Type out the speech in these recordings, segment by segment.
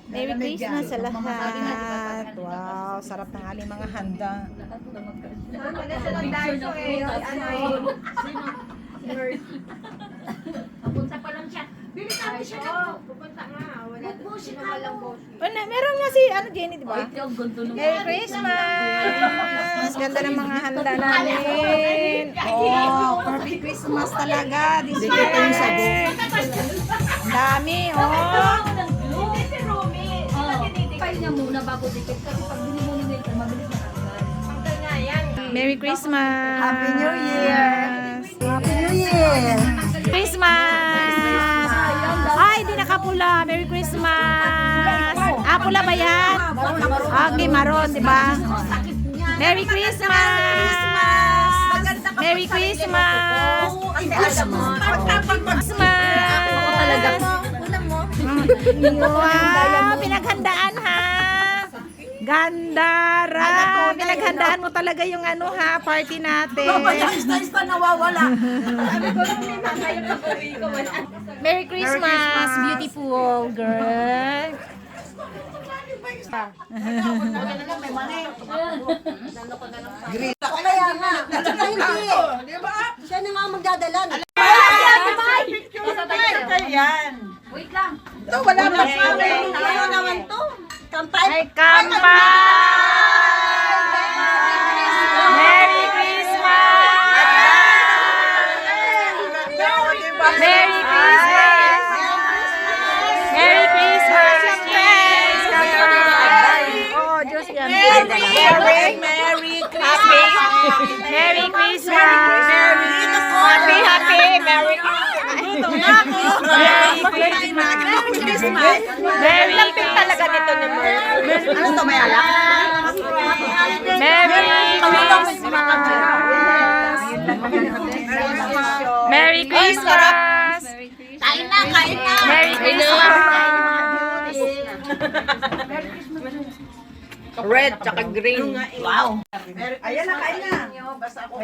Merry Christmas sa lahat. Wow, sarap ng aling mga handa. Papunta pa lang siya. Bili natin siya. Pupunta nga. Wala Meron nga si Jenny, di ba? Merry Christmas! Ganda ng mga handa namin. Oh, perfect Christmas talaga. This year. Ang dami, oh. Pahinga muna bago dikit. Kasi pag bili mo nila ito, mabilis na agad. Hanggang nga yan. Merry Christmas! Happy New Year! Happy New Year! Christmas! Ay, di nakapula. Merry Christmas! Ah, pula ba yan? Okay, maroon, di ba? Merry Christmas! Merry Christmas! Christmas! Wow, pinaghandaan ha! Gandara! Pinaghandaan mo talaga yung ano ha, party natin. Ista nawawala. Merry Christmas, beautiful girl. Kaya nga. Hindi. Siya na nga magdadala. Wait lang. Ito, wala pa sa amin. Ano naman to? Kampay? Ay, kampay! Merry Christmas! Merry Christmas! Merry Christmas! Yes! Oh, Diyos yan. Merry Christmas! Merry Christmas! Happy Merry Christmas! Merry Lamping talaga nito ni Merry. Ano to, may alak? Merry Christmas! Merry Christmas! Kain na, kain na! Merry Christmas! Red, tsaka green. Wow! Ayan na, kain na. Basta ako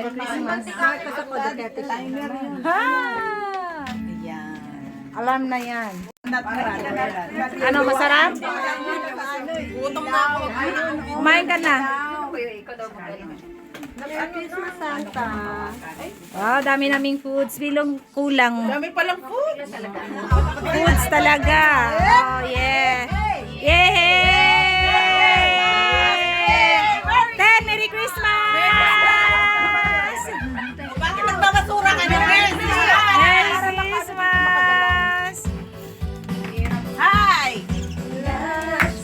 Ha! Alam na yan. Ano, masarap? Gutom na ako. Kumain ka na. Wow, dami naming foods. Bilong kulang. Dami palang food. Foods talaga. Oh, yeah. Yay! Ten, Merry Christmas! Bakit nagbabasura ka na? Merry Christmas! Hi!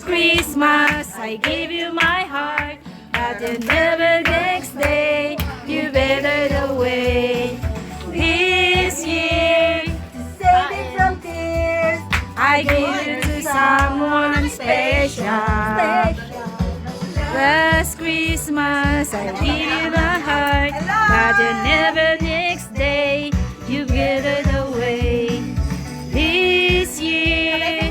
Christmas, I give you my heart, but the never next day, you better away. This year, Save it from tears. I give you to someone special. Last Christmas, I give you my heart, but the never next day, you give it away. This year,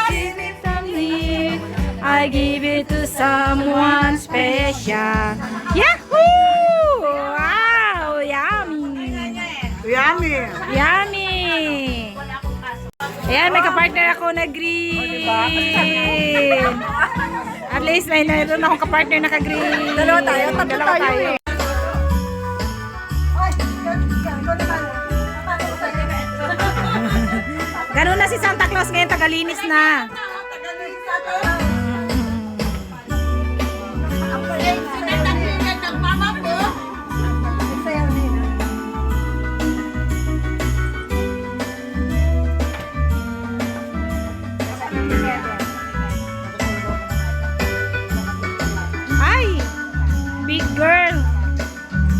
give it from me, I give it to someone special. Yahoo! Wow! Yummy! Yummy! Yummy! Ayan, may kapartner ako na green. At least may naroon akong kapartner na ka-green. Dalawa tayo, tatlo tayo eh. Ganun na si Santa Claus ngayon, tagalinis na. Ay! Big girl!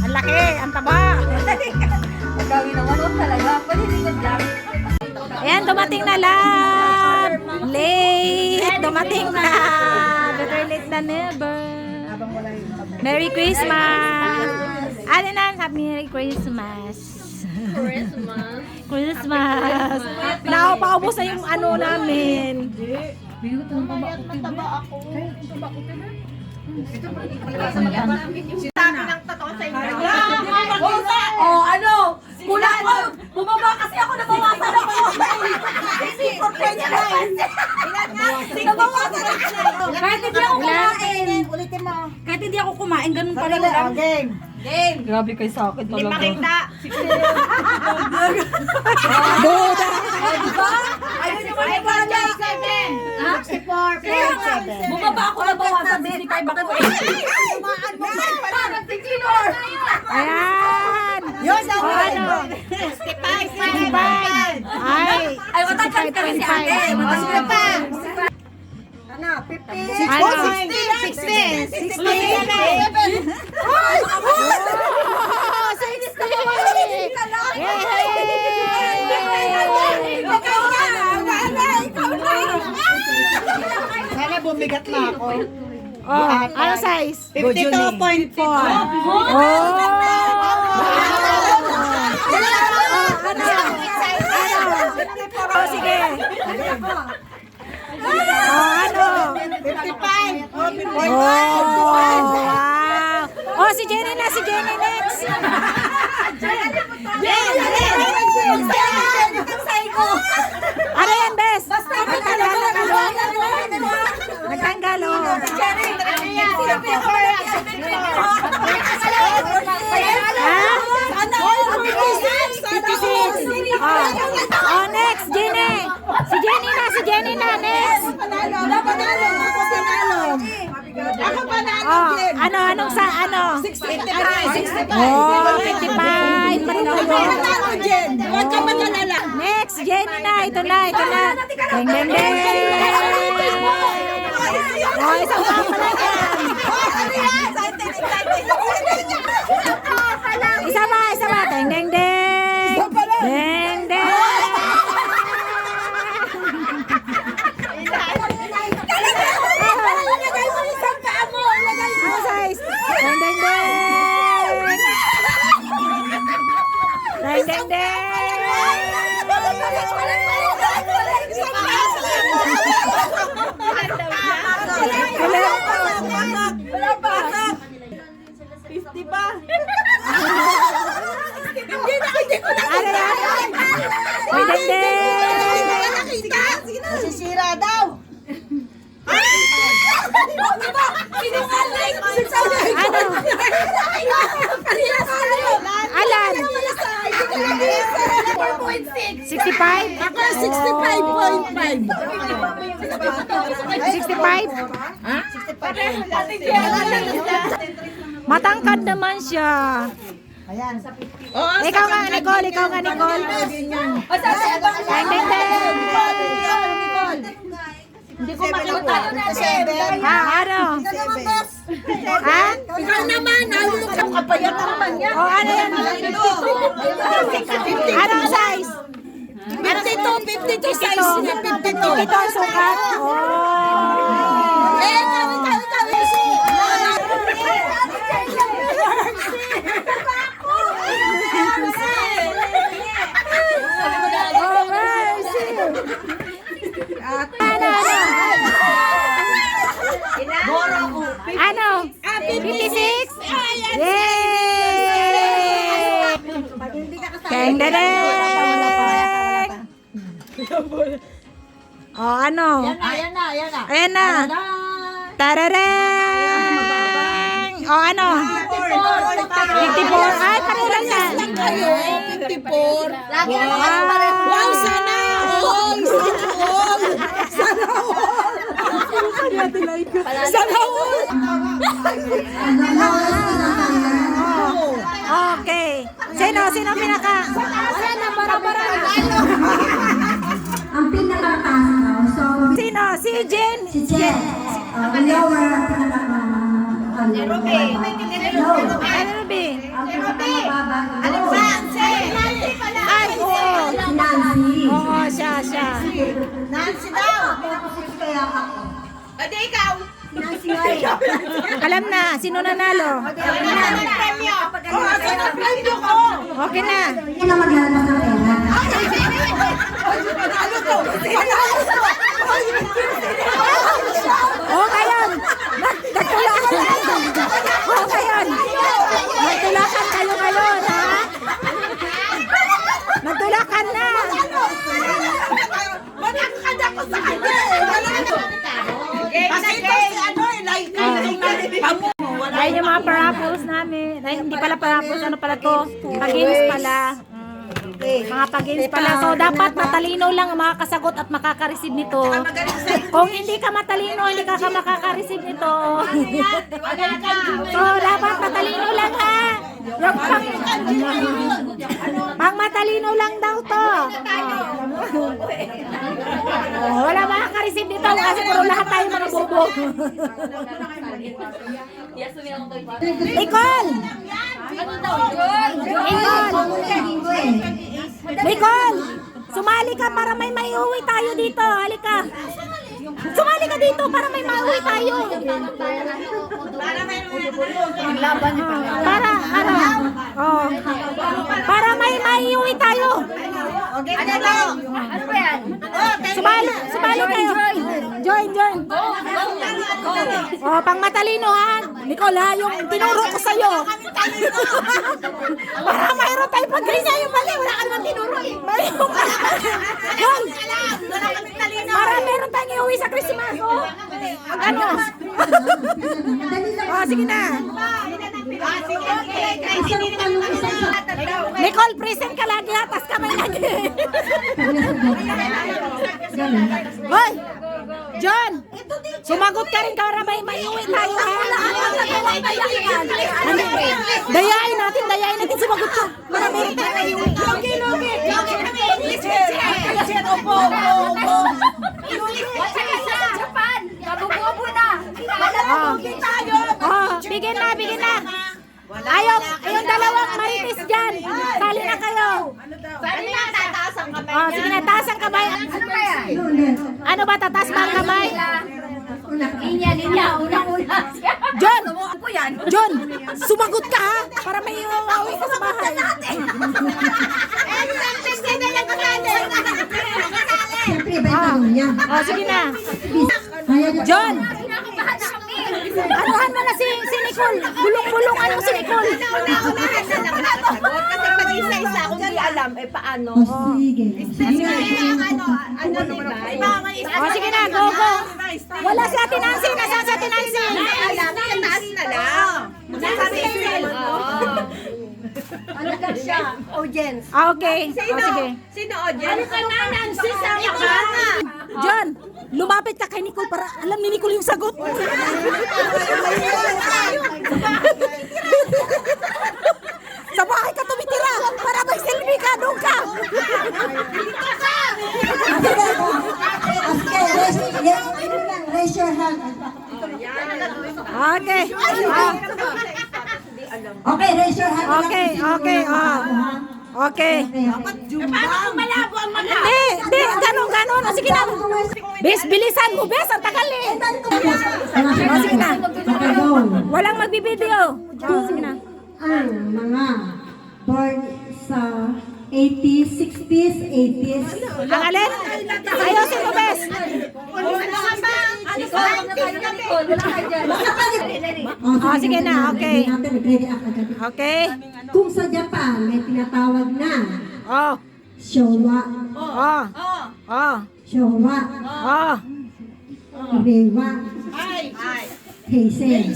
Ang laki, ang taba. Gawin naman mo talaga. Paliligad lang. Ayan, dumating na love! Late! Dumating na! Better late than never. Merry Christmas! Ano na? Merry Christmas! Christmas! Paubos na yung ano namin. Oh, ano? Kulang ko! Bumaba kasi ako, nabawasan ako! Isipot ko niya guys! Nabawasan ganun pa rin lang. Game. Grabe kayo sa akin Hindi talaga. makita. Duda. Ayun yung mga bala. 64.7. Bumaba ako na bawasan 65 ako eh. Ayan. Yun daw. Ano? 65. Ay, Ay, matangkad ka rin si ate. Sige pa. Ano? 60. 60. 60. Sana bumigat na ako. Oh, ano size? 52.4. Oh, sige. Oh, ano? 55. Oh, wow. Oh, si Jenny na, si Jenny next. Ano yan, Bes? Nagtanggal, oh. Oh, next, Jenny. Si Jenny na, si Jenny na, next. Oh, ano, anong sa, ano? 65. Oh, 55. Pa rin kayo. Huwag ka mag-alala. Next, Jenny na. Ito na, ito na. Deng, deng, deng. Oh, isang papa na yan. Isa pa, isa pa. Deng, deng, deng. Deng, deng. Ano size? Deng, deng, deng. Deng, deng, deng. Ano yan? Deng, deng, deng. Masisira daw. Ano? Alan? 65? Ako 65.5. 65? Matangkad naman siya. Ayan. Ikaw nga, Nicole. Ikaw nga, Nicole. Deng, deng, deng. Hindi ko makita. Ano? Ha? Ikaw naman. Kapayat naman yan. O, ano yan? Anong size? 52 size niya. 52. Ito ang sukat. Oh. Oh, mercy. Ano? 56? Yay! Deng, deng, deng. Oh, ano? Ayan na. Ayan na. Tarareng! O ano? 54. Ay, pakilang yan. 54. Wow! Sana all. Okay. Sino pinaka? Wala na, bara-bara na. Ang pinakataas daw, so Sino? Si Jen? si Jen, lower ang Ruby. lower. Ano, Ruby? Ang pinakamababa, Ay, oo. si Nancy. Oo, siya. Nancy daw. Kaya ako. Adi ikaw. Nancy nga Alam na, sino nanalo? Premyo. Asan ang premyo ko? Okay na. Yan ang maglalabas ng pera. Oh, ngayon. Nagtulakan. Oh, ngayon. Nagtulakan kayo ngayon, ha? Nagtulakan na. Manakad ako sa kanya. Kasi ito si ano, like, pamu. Wala Ayun yung mga parables namin. Ay, hindi pala parables, ano pala to? Pag-games pala. Mga pag-games pala. So, dapat matalino lang ang makakasagot at makaka-receive nito. Kung hindi ka matalino, hindi ka makaka-receive nito. So, dapat matalino lang ha. Yung pang matalino lang daw to. Wala makaka-receive nito kasi puro lahat tayo mga bobo. Nicole! Nicole! Sumali ka para may maiuwi tayo dito. Halika. Sumali ka dito para may maiuwi tayo. Para ano? Oh. Para may maiuwi tayo. Ano ba yan? Sumali kayo. Join. Oh, pang matalino ha. Nicole ha, yung tinuro ko sa'yo. Para mayroon tayo pag-grade sa'yo. Mali, wala ka naman tinuro eh. Mali mo ka. Yun. Para meron tayong iuwi sa Christmas. Oh. Ano? Oh, sige na. Nicole, present ka lagi ha. Tas kamay lagi. Hoy! John! Sumagot ka rin para may maiuwi tayo ha. Dayain natin sumagot ka. Para meron tayo maiuwi. Logi. Opo. Japan! Kabububo na! Bigyan na. Ayong dalawang marites dyan. Sali na kayo. Sali na, tataas ang kamay. Oh, sige na, taas ang kamay. Ano ba yan? Ano ba, tataas ba ang kamay? Linya, unang-una. John, sumagot ka ha, para may iuwi ka sa bahay. Siyempre, iba yung tanong niya. Oh, sige na. John, anuhan mo na si Nicole. Bulong-bulong ano si Nicole. Kasi pag isa-isa kung di alam, eh paano? O, sige. Oh, sige na, go. Wala si Ate Nancy. Nasaan si Ate Nancy? Alam, sa taas na lang. Ano ka siya? Audience. Ah, okay. Oh, sige. Sino audience? Ano ka na, Nancy? Sama ka. John, lumapit ka kay Nicole para alam ni Nicole yung sagot. Sa bahay ka tumitira para may selfie ka, doon ka. Raise your hand. Okay. Okay, raise your hand. Okay. Okay. Paano kung malabo ang mata? Hindi, ganon. O, sige na. Bilisan mo, ang tagal eh. O, sige na. Okay, go. Walang magbibideo. O, sige na. Ang mga born sa 80s, 60s, 80s. Ang alin? Ayusin mo, Bes. Oh, sige na, okay. Nagre-react agad. Okay. Kung sa Japan may tinatawag na Oh. Showa, Showa, Rewa, Heisei.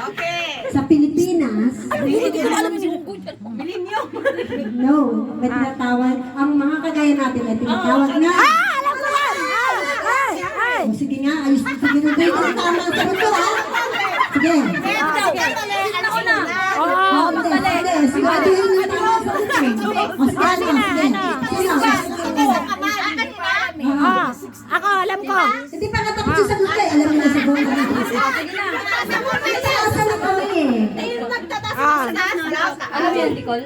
Okay. Sa Pilipinas, Milenyo. no, may tinatawag, ang mga kagaya natin ay tinatawag na. Alam ko yan. Ay. O, sige nga, ayos na sige na dito. Tama ang sagot ko, ha? Sige. Oo. Sige, siguraduhin nyo na ang sagot ko. O, sige, Ako, alam ko. Hindi pa natapos yung sagot ko, eh. Alam mo na sagot. Kasi asa na kami, eh. Ano yan, Nicole?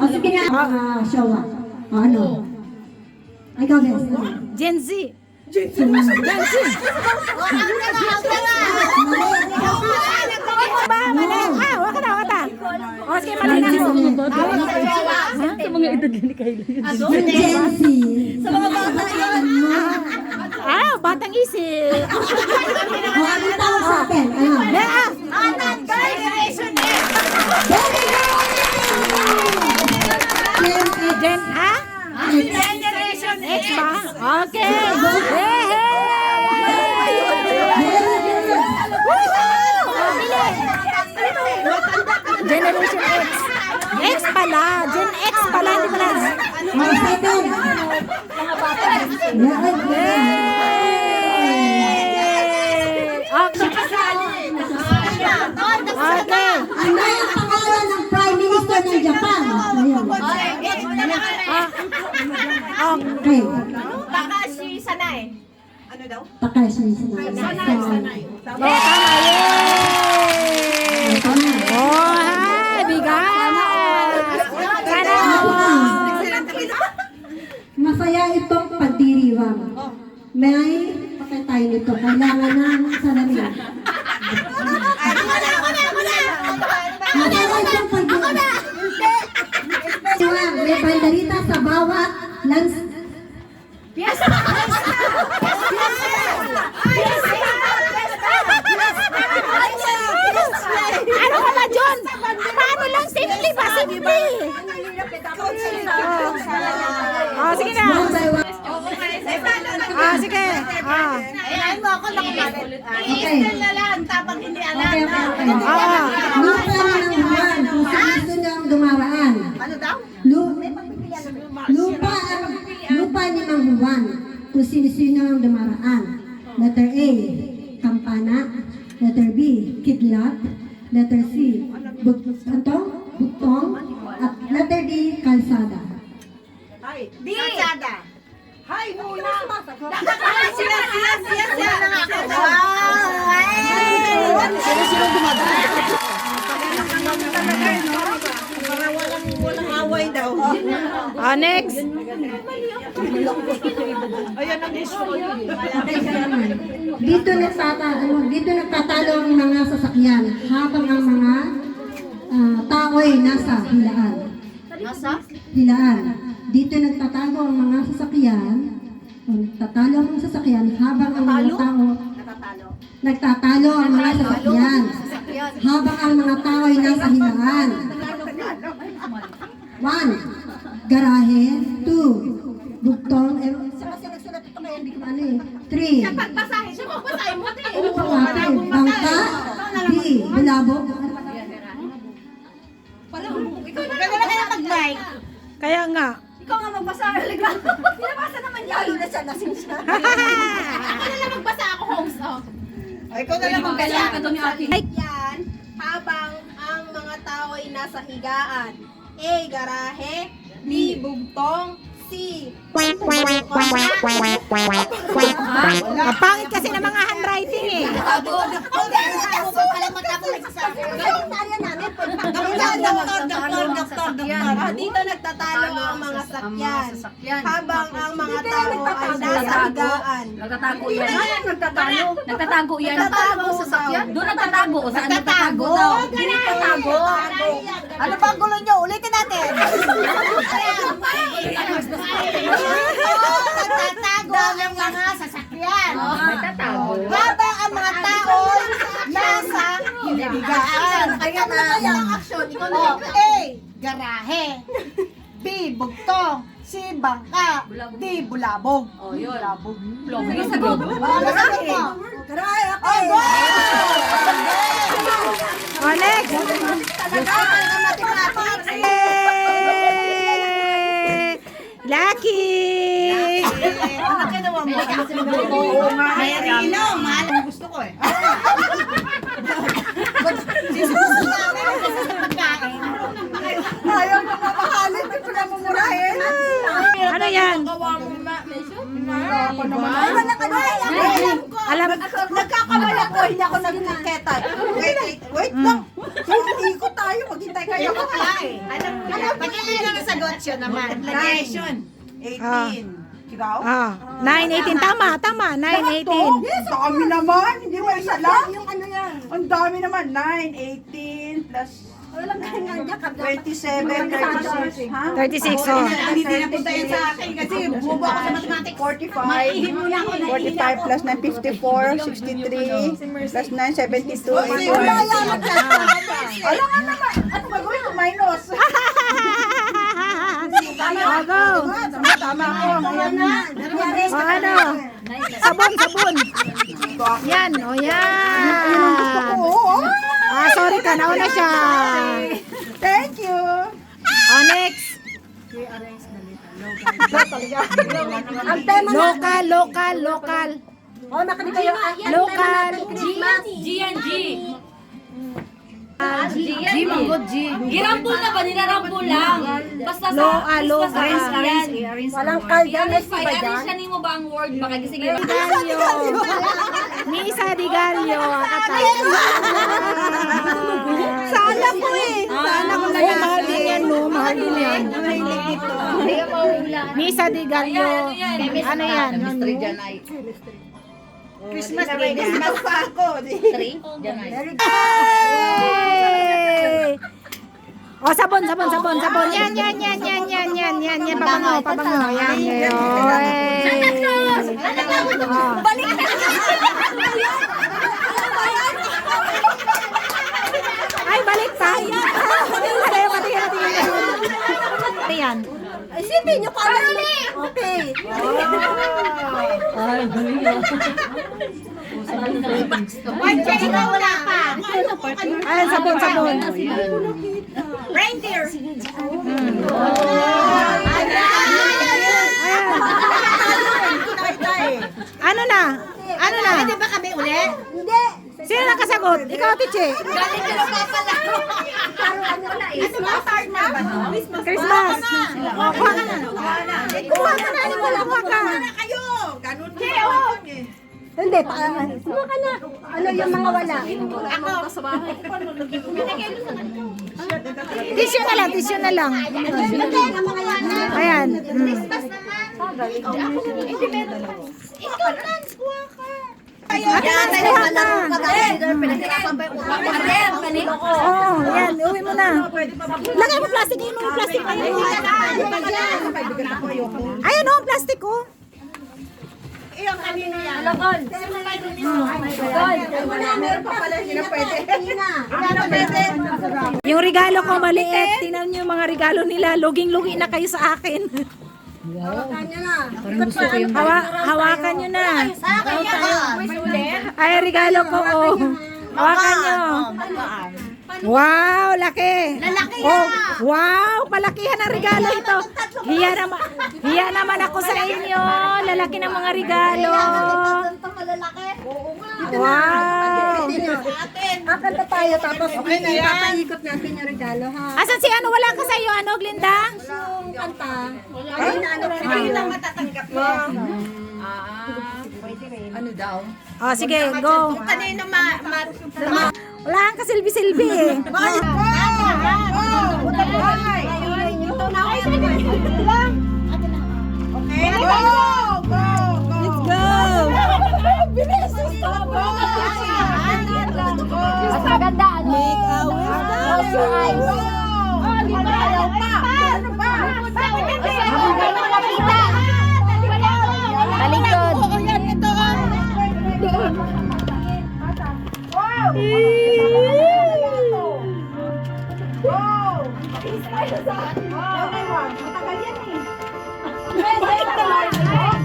O, sige nga, Showa. O, ano? Ay, ikaw, Bes. Gen Z. Mali. Waka na. O, sige, mali na ako. Sa mga edad ni Kayla. Yung Gen Z. Sa mga bata yan. Batang isip. O, ano tawag sa atin? Ano? Gen A? Generation X ba? Okay. Hey! pala. Gen X pala. Hindi pala. Oh, second. Okay. Ano ang pangalan ng Prime Minister ng Japan? Ayun. Okay. Takashi Sanai. Ano daw? Takashi Sanai. Tama. Yay! Oh, ha, bigas. Sana. Masaya itong pagdiriwang. May pakay tayo nito. Kailangan ng salamin. Masaya itong pagdiriwang. May bandarita sa bawat lans. Ano ka na, John? Paano lang? Simple ba? Simple. Oh, sige na. One by one. Ah, sige. Ah. Ayan mo ako nakamalit. Okay. na lang, tapang hindi alam. Okay, okay, okay. Ah. Lupa ng Juan, kung sino niyang dumaraan. Ano daw? Lupa ni Mang Juan, kung sino ang dumaraan. Letter A, Kampana. Letter B, Kidlat. Letter C, Bugtong. At letter D, Kalsada. D. Kalsada. Hay, muna. Sila. Sino dumadaan? Para walang away daw. Ah, next. Ayan ang gusto ko yun. Dito nagtatalo ang mga sasakyan habang ang mga tao'y nasa hilaan. Hilaan. Dito nagtatago ang mga sasakyan. Nagtatalo ang mga sasakyan habang ang mga tao nagtatalo ang mga sasakyan habang ang mga tao ay nasa hilaan. 1. Garahe. 2. Bugtong. Nagsulat ito kaya hindi ko ano eh. 3. Pagbasahin siya, magbasahin mo. Ano pa nga? Bangka. D. Bilabog. Ikaw na lang kaya mag-mic. Kaya nga. Ikaw nga magbasa. Pinabasa naman niya. Lalo na siya, lasing siya. Ako na lang magbasa, ako host. Ikaw na lang magbasa. Kailangan ka doon yung aking. Yan habang ang mga tao ay nasa higaan. A. Garahe. B. Bugtong. C. Ang pangit kasi ng mga handwriting eh. Dito nagtatalo ang mga sakyan. Habang ang mga tao ay nasa higaan. Nagtatago yan. Nagtatago yan. Nagtatago sa sakyan. Doon nagtatago. Saan nagtatago daw? Nagtatago. Ano ba ang gulo nyo? Ulitin natin. Nagtatago ang mga sasakyan. Nagtatago. Habang ang mga tao nasa higaan. Kaya na ang aksyon. A. Garahe. B. Bugtong. C. Bangka. D. Bulabog. Oh, yun. Bulabog. Sige, sagot. Garahe. Garahe. Okay. Oh, next. Lucky! Ano ginawa mo? Oo nga. Marino, mahal ang gusto ko eh. Ayaw mo mamahalin, di ko na mumurahin. Ano yan? Alam, Nagkakamala ko, hindi ako nagkaketa. Wait lang. Hindi ko tayo, maghintay kayo. Alam mo yan. Pag-ilan ang sagot siya naman. 18. Ikaw? 9:18. Tama. 9:18. Yes, dami naman. Hindi mo isa lang. Ang dami naman. 9, 18 plus 27, 36. Ha? 36, oh. Hindi na punta yan sa akin kasi bubo ako sa mathematics. 45 plus 9, 54, 63 plus 9, 72. Alam nga naman. Ano gagawin ko? Minus. Oh, go. Tama ako. Ayan na. Oh, ano? Sabon. Yan, oh, yan. Oo. Ah, sorry ka, nauna siya. Thank you. Oh, Ang tema na. Local. Oh, makinig kayo. Ang Local. tema natin, Christmas. G and G. G, manggod G. Girampol na ba? Nilarampol lang. Basta sa Walang kalda. May siba Arrange dyan. ka nimo ba ang word? Baka kasi Digalyo. Misa di Galyo. Sana po eh. Sana ko na Mahal din yan, no? Mahal din yan. Misa di Galyo. Ano yan? Christmas Day. Christmas pa ako. Hey! Oh, sabon. Yan. Pabango. Yan. Balik na. Ay, balik pa. Yan. Isipin nyo ka lang. Okay. Ikaw wala pa. Ay, sabon. Reindeer. Ano na? Pwede ba kami uli? Hindi. Sino nakasagot? Ikaw, Tiche. galing ka na papala. Christmas. Oh, kuha ka na. Kuha ka na. Kuha ka. Kayo. Ganun kayo. Hindi. Suma ka na. Ano yung mga wala? Tissue na lang. Ayan. Oh, yan. Uwi mo na. Lagay mo plastic. Ayan o, plastic oh. Yung kanina yan. Meron pa pala sila pwede. Ano pwede? Yung regalo ko maliit. Tingnan niyo yung mga regalo nila. Luging-lugi na kayo sa akin. Hawakan nyo na. Ay, regalo ko oh. Hawakan nyo. Wow, laki. Oh, wow, palakihan ang regalo ito. Hiya naman ako sa inyo. Lalaki ng mga regalo. Wow. Kakanta tayo tapos ipapaikot natin yung regalo ha. Asan si ano? Wala ka sa iyo, ano, Glinda? Yung kanta. Ay, na ano Ito yung matatanggap mo. Oh, sige, go. Kanino Wala kang kasilbi-silbi eh. Bakit po? Ito na ako. Okay, go! Let's go. Bilis! Go! Mas maganda, ano? Make a wish. Close your eyes. Ayaw pa! Ano ba? Talikod.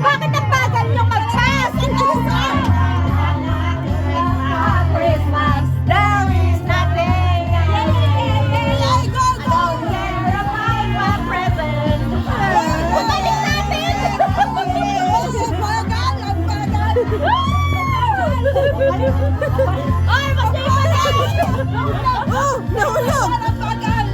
Bakit ang bagal nyo mag-pass? Christmas, there is nothing. Go, go! My present. Bumalik natin! Ang bagal! Ay, masaya na! Oh, nahulog! Ang bagal!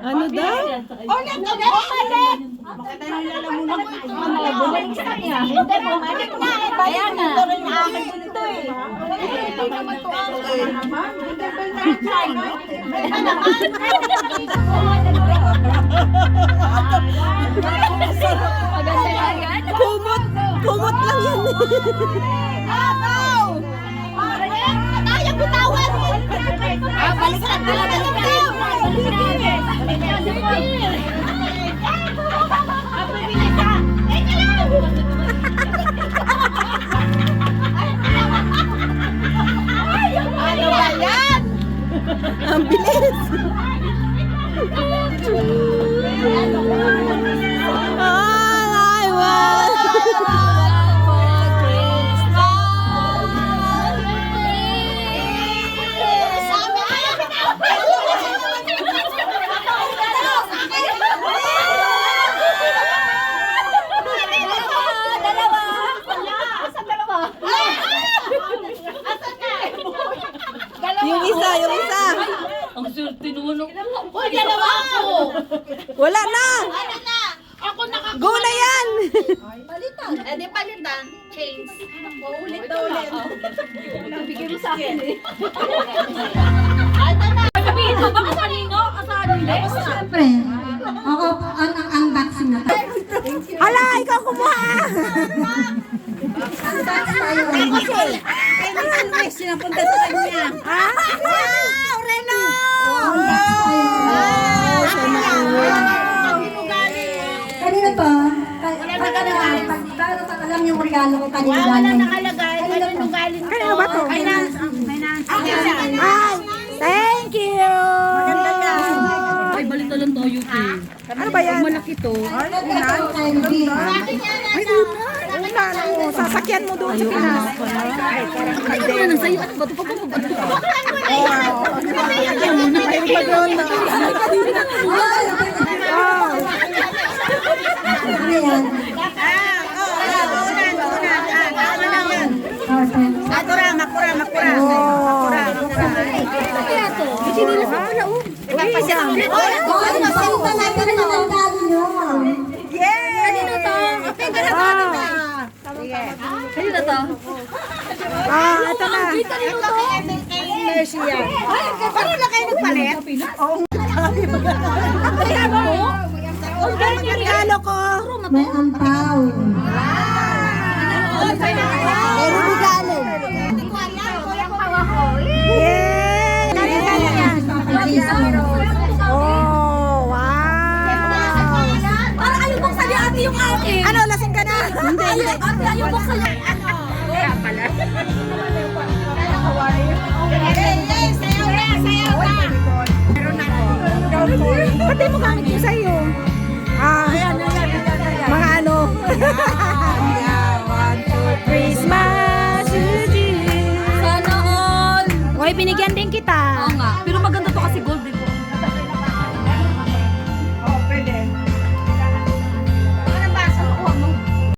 Ano daw? Ulit! Bumalik! Bumalik sa kanya. Hindi, bumalik na. Kaya na. Ito rin akin ito eh. Hindi naman ito akin. Maganda yan. Kumot lang yan. Kaya bitawan! Balikan pala, balikan. Ano ba yan? Ang bilis. All I want. Yung isa, yung isa. Ang swerte naman ako. Uy, dalawa ako! Wala na. Ako nakakuha. Go na yan. Eh, di palitan. Change. Ulit na ulit. Bigay mo sa akin eh. Sabihin mo, baka kanino? Kasano ulit? Siyempre, ako ang unboxing na to. Hala, ikaw kumuha. Unbox tayo. Ay, minsan may sinapunta sa kanya. Ha? Wow, Reno! Unbox tayo. Kanino to? Para alam yung regalo ko kanino Wala galing. nakalagay. Kanino galing to? Kanino ba to? Finance. Ay, thank you. Maganda yan. Ay, balik na lang tayo eh. Ano ba yan? Malaki to. Ito, candy. Ay, una, ano, sasakyan mo doon sa Pinas. Ay, ano yan ang sayo? Ano ba ito? Mayroon pa doon. Oh. Ano yan? Okay. Oh. Ay, masalita natin ang regalo nyo. Kanino to? Kanino to? Ah, ito na. Kanino to? Mercy yan. Ay, paano na kayo nagpalit? Regalo ko. May ampaw. Pero regalo. Yay! Galing yan. Oh, wow. Parang ayaw buksan niya ate yung akin. Ano, lasing ka na? Hindi. Ate, ayaw buksan niya. Pati mo gamit yung sa'yo. Ah, mga ano. Christmas with you. Sana all. Hoy, binigyan din